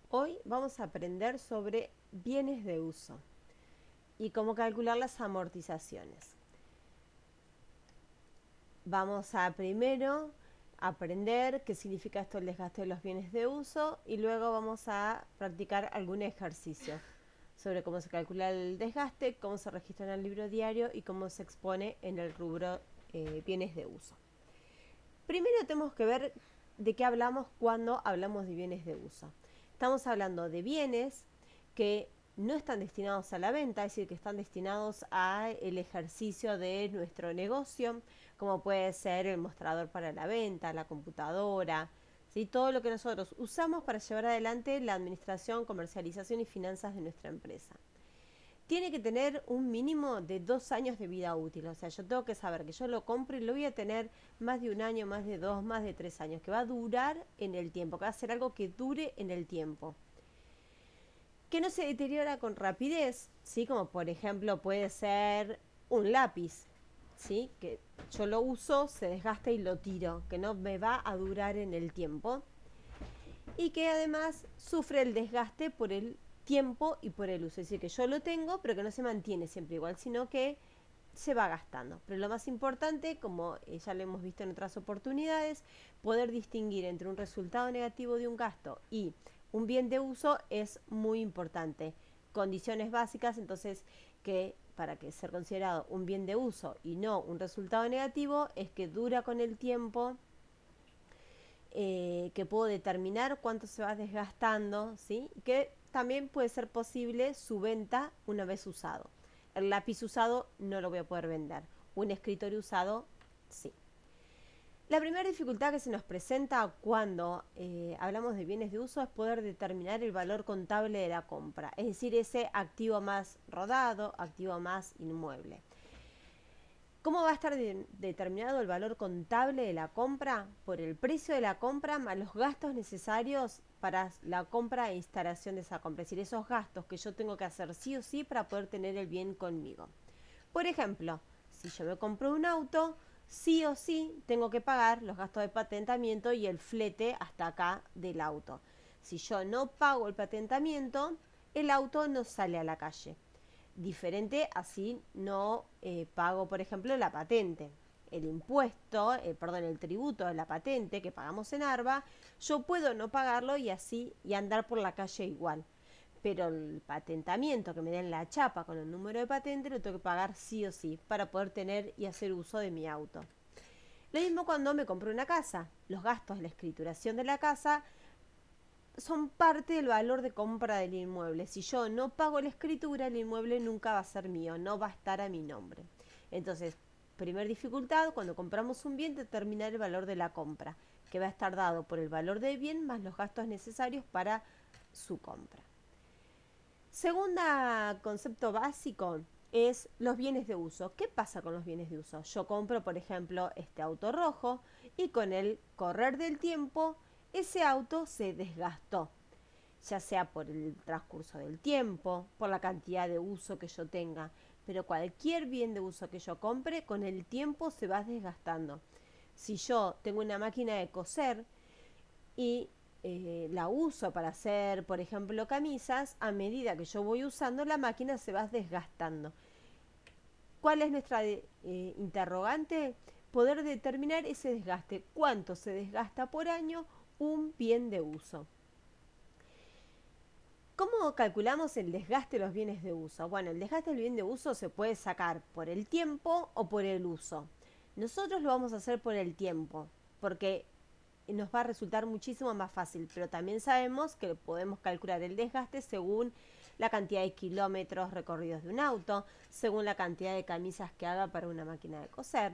Hoy vamos a aprender sobre bienes de uso y cómo calcular las amortizaciones. Vamos a primero aprender qué significa esto el desgaste de los bienes de uso y luego vamos a practicar algún ejercicio sobre cómo se calcula el desgaste, cómo se registra en el libro diario y cómo se expone en el rubro bienes de uso. Primero tenemos que ver de qué hablamos cuando hablamos de bienes de uso. Estamos hablando de bienes que no están destinados a la venta, es decir, que están destinados al ejercicio de nuestro negocio, como puede ser el mostrador para la venta, la computadora, ¿sí? Todo lo que nosotros usamos para llevar adelante la administración, comercialización y finanzas de nuestra empresa. Tiene que tener un mínimo de 2 años de vida útil. O sea, yo tengo que saber que yo lo compro y lo voy a tener más de un año, más de 2, más de 3 años, que va a durar en el tiempo, que va a ser algo que dure en el tiempo. Que no se deteriora con rapidez, ¿sí? Como por ejemplo puede ser un lápiz, ¿sí? Que yo lo uso, se desgasta y lo tiro, que no me va a durar en el tiempo. Y que además sufre el desgaste por el tiempo y por el uso. Es decir, que yo lo tengo, pero que no se mantiene siempre igual, sino que se va gastando. Pero lo más importante, como ya lo hemos visto en otras oportunidades, poder distinguir entre un resultado negativo de un gasto y un bien de uso es muy importante. Condiciones básicas, entonces, que para que ser considerado un bien de uso y no un resultado negativo, es que dura con el tiempo, que puedo determinar cuánto se va desgastando, ¿sí? Que también puede ser posible su venta una vez usado. El lápiz usado no lo voy a poder vender. Un escritorio usado, sí. La primera dificultad que se nos presenta cuando hablamos de bienes de uso es poder determinar el valor contable de la compra, es decir, ese activo más rodado, activo más inmueble. ¿Cómo va a estar determinado el valor contable de la compra? Por el precio de la compra más los gastos necesarios para la compra e instalación de esa compra. Es decir, esos gastos que yo tengo que hacer sí o sí para poder tener el bien conmigo. Por ejemplo, si yo me compro un auto, sí o sí tengo que pagar los gastos de patentamiento y el flete hasta acá del auto. Si yo no pago el patentamiento, el auto no sale a la calle. Diferente así no pago, por ejemplo, la patente. El impuesto, el tributo de la patente que pagamos en ARBA, yo puedo no pagarlo y así y andar por la calle igual. Pero el patentamiento que me den la chapa con el número de patente lo tengo que pagar sí o sí para poder tener y hacer uso de mi auto. Lo mismo cuando me compro una casa. Los gastos de la escrituración de la casa son parte del valor de compra del inmueble. Si yo no pago la escritura, el inmueble nunca va a ser mío, no va a estar a mi nombre. Entonces, primer dificultad, cuando compramos un bien, determinar el valor de la compra, que va a estar dado por el valor del bien más los gastos necesarios para su compra. Segunda concepto básico es los bienes de uso. ¿Qué pasa con los bienes de uso? Yo compro, por ejemplo, este auto rojo y con el correr del tiempo ese auto se desgastó, ya sea por el transcurso del tiempo, por la cantidad de uso que yo tenga, pero cualquier bien de uso que yo compre con el tiempo se va desgastando. Si yo tengo una máquina de coser y la uso para hacer, por ejemplo, camisas, a medida que yo voy usando la máquina se va desgastando. ¿Cuál es nuestra interrogante? Poder determinar ese desgaste, cuánto se desgasta por año un bien de uso. ¿Cómo calculamos el desgaste de los bienes de uso? Bueno, el desgaste del bien de uso se puede sacar por el tiempo o por el uso. Nosotros lo vamos a hacer por el tiempo, porque nos va a resultar muchísimo más fácil, pero también sabemos que podemos calcular el desgaste según la cantidad de kilómetros recorridos de un auto, según la cantidad de camisas que haga para una máquina de coser,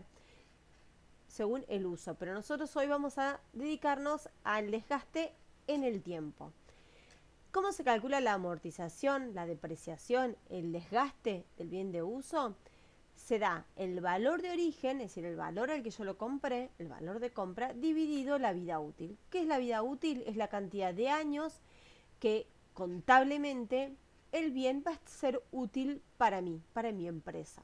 según el uso. Pero nosotros hoy vamos a dedicarnos al desgaste en el tiempo. ¿Cómo se calcula la amortización, la depreciación, el desgaste del bien de uso? Se da el valor de origen, es decir, el valor al que yo lo compré, el valor de compra, dividido la vida útil. ¿Qué es la vida útil? Es la cantidad de años que contablemente el bien va a ser útil para mí, para mi empresa.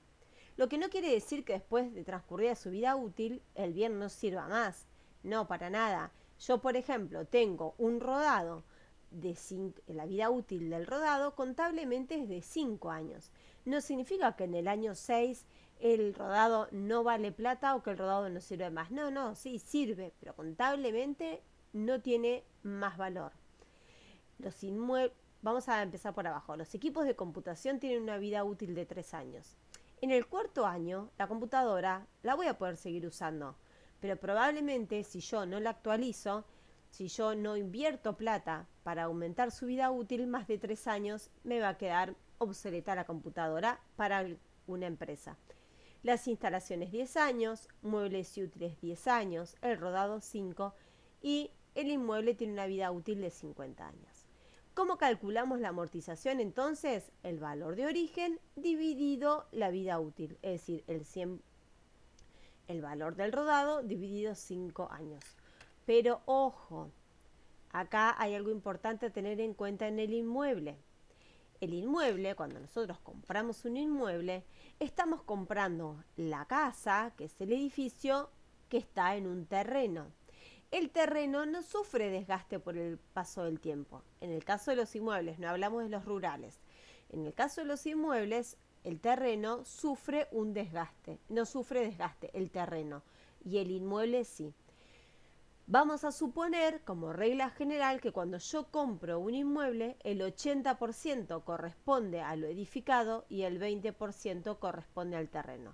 Lo que no quiere decir que después de transcurrida su vida útil, el bien no sirva más. No, para nada. Yo, por ejemplo, tengo un rodado la vida útil del rodado contablemente es de 5 años. No significa que en el año 6 el rodado no vale plata o que el rodado no sirve más. No, no, sí sirve, pero contablemente no tiene más valor. Vamos a empezar por abajo. Los equipos de computación tienen una vida útil de 3 años. En el cuarto año, la computadora la voy a poder seguir usando, pero probablemente si yo no la actualizo, si yo no invierto plata para aumentar su vida útil, más de 3 años me va a quedar obsoleta la computadora para una empresa. Las instalaciones 10 años, muebles y útiles 10 años, el rodado 5 y el inmueble tiene una vida útil de 50 años. ¿Cómo calculamos la amortización entonces? El valor de origen dividido la vida útil, es decir, el valor del rodado dividido 5 años. Pero ojo, acá hay algo importante a tener en cuenta en el inmueble. El inmueble, cuando nosotros compramos un inmueble, estamos comprando la casa, que es el edificio que está en un terreno. El terreno no sufre desgaste por el paso del tiempo. En el caso de los inmuebles, no hablamos de los rurales. En el caso de los inmuebles, el terreno sufre un desgaste. No sufre desgaste el terreno y el inmueble sí. Vamos a suponer como regla general que cuando yo compro un inmueble, el 80% corresponde a lo edificado y el 20% corresponde al terreno.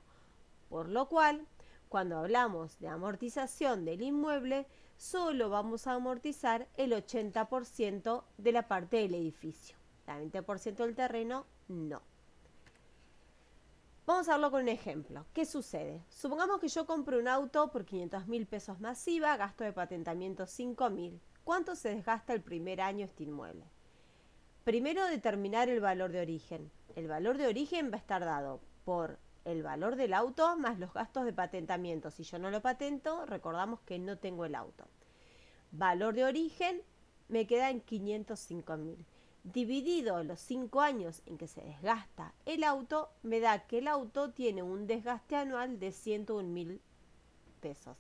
Por lo cual, cuando hablamos de amortización del inmueble, solo vamos a amortizar el 80% de la parte del edificio. El 20% del terreno, no. Vamos a hablar con un ejemplo. ¿Qué sucede? Supongamos que yo compro un auto por 500.000 pesos más IVA, gasto de patentamiento 5.000. ¿Cuánto se desgasta el primer año este inmueble? Primero, determinar el valor de origen. El valor de origen va a estar dado por el valor del auto más los gastos de patentamiento. Si yo no lo patento, recordamos que no tengo el auto. Valor de origen me queda en 505.000. Dividido los 5 años en que se desgasta el auto, me da que el auto tiene un desgaste anual de 101.000 pesos.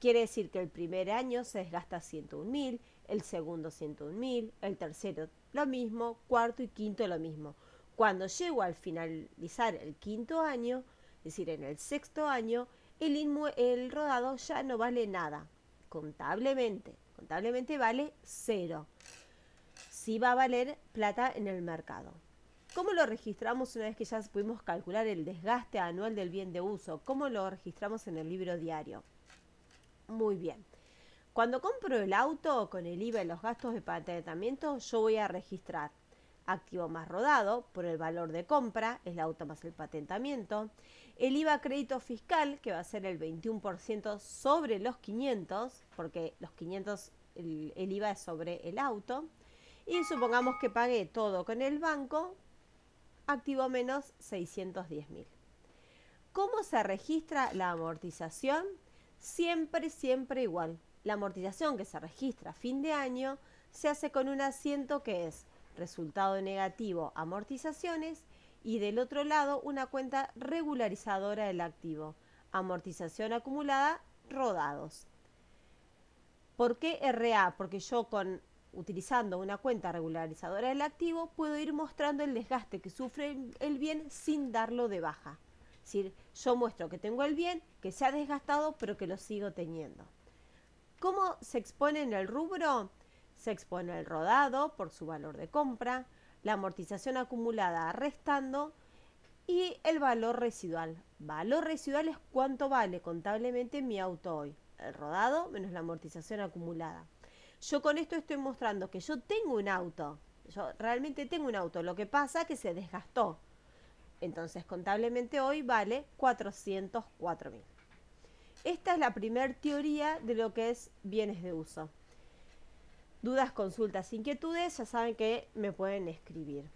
Quiere decir que el primer año se desgasta 101.000, el segundo 101.000, el tercero lo mismo, cuarto y quinto lo mismo. Cuando llego al finalizar el quinto año, es decir, en el sexto año, el rodado ya no vale nada. Contablemente vale 0. Sí va a valer plata en el mercado. ¿Cómo lo registramos una vez que ya pudimos calcular el desgaste anual del bien de uso? ¿Cómo lo registramos en el libro diario? Muy bien. Cuando compro el auto con el IVA y los gastos de patentamiento, yo voy a registrar activo más rodado por el valor de compra, es el auto más el patentamiento, el IVA crédito fiscal, que va a ser el 21% sobre los 500, porque los 500 el IVA es sobre el auto, y supongamos que pagué todo con el banco, activo menos 610.000. ¿Cómo se registra la amortización? Siempre igual. La amortización que se registra a fin de año se hace con un asiento que es resultado negativo, amortizaciones, y del otro lado una cuenta regularizadora del activo, amortización acumulada, rodados. ¿Por qué RA? Porque yo utilizando una cuenta regularizadora del activo puedo ir mostrando el desgaste que sufre el bien sin darlo de baja. Es decir, yo muestro que tengo el bien, que se ha desgastado, pero que lo sigo teniendo. ¿Cómo se expone en el rubro? Se expone el rodado por su valor de compra, la amortización acumulada restando y el valor residual. Valor residual es cuánto vale contablemente mi auto hoy. El rodado menos la amortización acumulada. Yo con esto estoy mostrando que yo tengo un auto. Yo realmente tengo un auto. Lo que pasa es que se desgastó. Entonces contablemente hoy vale 404.000. Esta es la primera teoría de lo que es bienes de uso. Dudas, consultas, inquietudes, ya saben que me pueden escribir.